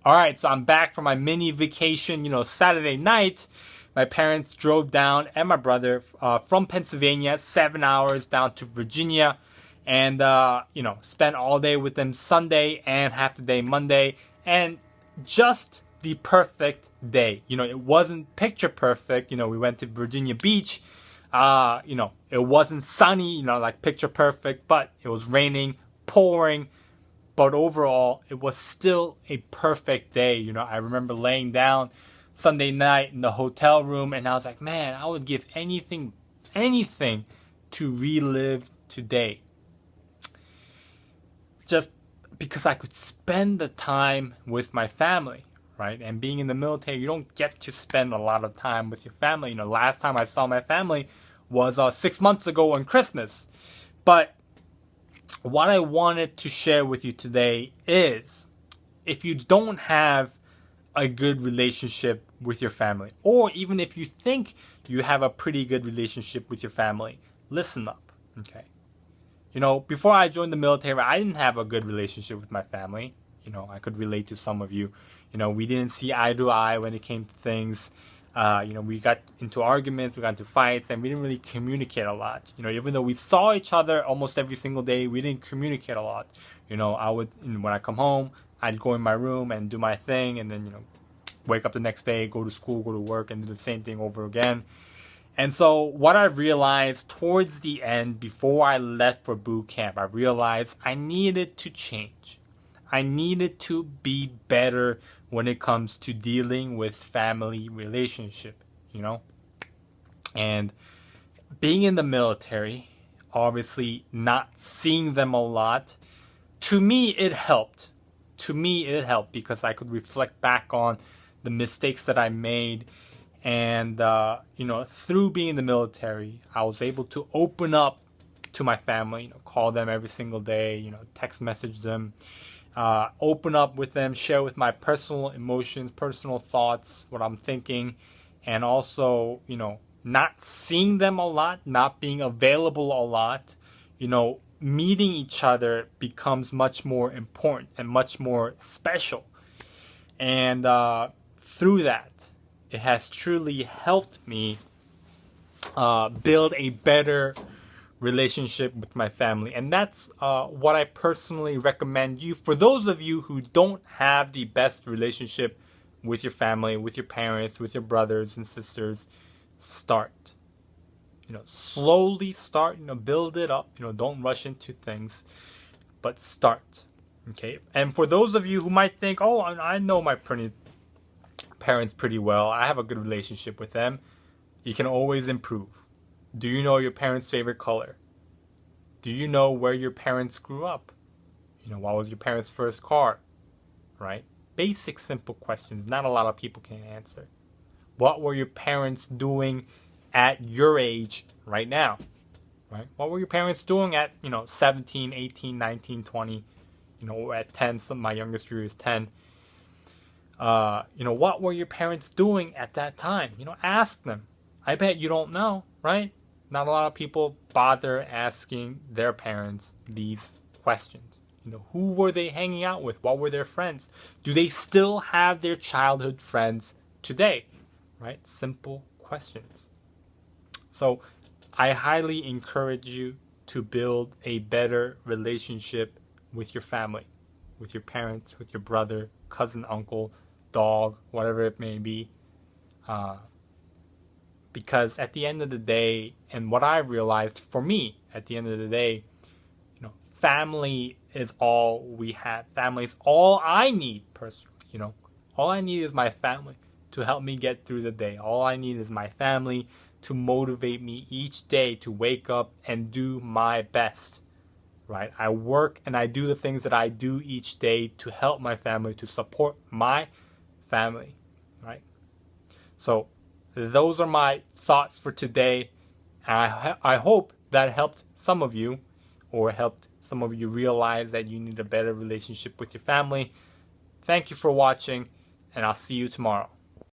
All right, so I'm back from my mini vacation. Saturday night, my parents drove down and my brother from Pennsylvania, 7 hours down to Virginia, and spent all day with them Sunday and half the day Monday, and just the perfect day. It wasn't picture perfect. We went to Virginia Beach. It wasn't sunny, like picture perfect, but it was raining, pouring. But overall, it was still a perfect day. I remember laying down Sunday night in the hotel room and I was like, man, I would give anything to relive today. Just because I could spend the time with my family, right? And being in the military, you don't get to spend a lot of time with your family. Last time I saw my family was 6 months ago on Christmas. But what I wanted to share with you today is, if you don't have a good relationship with your family, or even if you think you have a pretty good relationship with your family, listen up, okay? Before I joined the military, I didn't have a good relationship with my family. I could relate to some of you. We didn't see eye to eye when it came to things. We got into arguments, we got into fights, and we didn't really communicate a lot. Even though we saw each other almost every single day, we didn't communicate a lot. When I come home, I'd go in my room and do my thing, and then, wake up the next day, go to school, go to work, and do the same thing over again. And so what I realized towards the end, before I left for boot camp, I realized I needed to change. I needed to be better when it comes to dealing with family relationship, And being in the military, obviously not seeing them a lot, to me it helped. Because I could reflect back on the mistakes that I made. And, through being in the military, I was able to open up to my family, call them every single day, text message them. Open up with them, share with my personal emotions, personal thoughts, what I'm thinking, and also, not seeing them a lot, not being available a lot, meeting each other becomes much more important and much more special. And through that, it has truly helped me build a better relationship with my family. And that's what I personally recommend you. For those of you who don't have the best relationship with your family, with your parents, with your brothers and sisters, start. Slowly start, build it up. Don't rush into things, but start. Okay? And for those of you who might think, oh, I know my parents pretty well, I have a good relationship with them, you can always improve. Do you know your parents' favorite color? Do you know where your parents grew up? What was your parents' first car? Right? Basic, simple questions. Not a lot of people can answer. What were your parents doing at your age right now? Right? What were your parents doing at, 17, 18, 19, 20, at 10? My youngest year is 10. What were your parents doing at that time? Ask them. I bet you don't know, right? Not a lot of people bother asking their parents these questions. Who were they hanging out with? What were their friends? Do they still have their childhood friends today? Right? Simple questions. So I highly encourage you to build a better relationship with your family, with your parents, with your brother, cousin, uncle, dog, whatever it may be. Because at the end of the day, and what I realized for me, at the end of the day, family is all we have. Family is all I need personally. All I need is my family to help me get through the day. All I need is my family to motivate me each day to wake up and do my best. Right? I work and I do the things that I do each day to help my family, to support my family. Right? So those are my thoughts for today. I hope that helped some of you, or helped some of you realize that you need a better relationship with your family. Thank you for watching, and I'll see you tomorrow.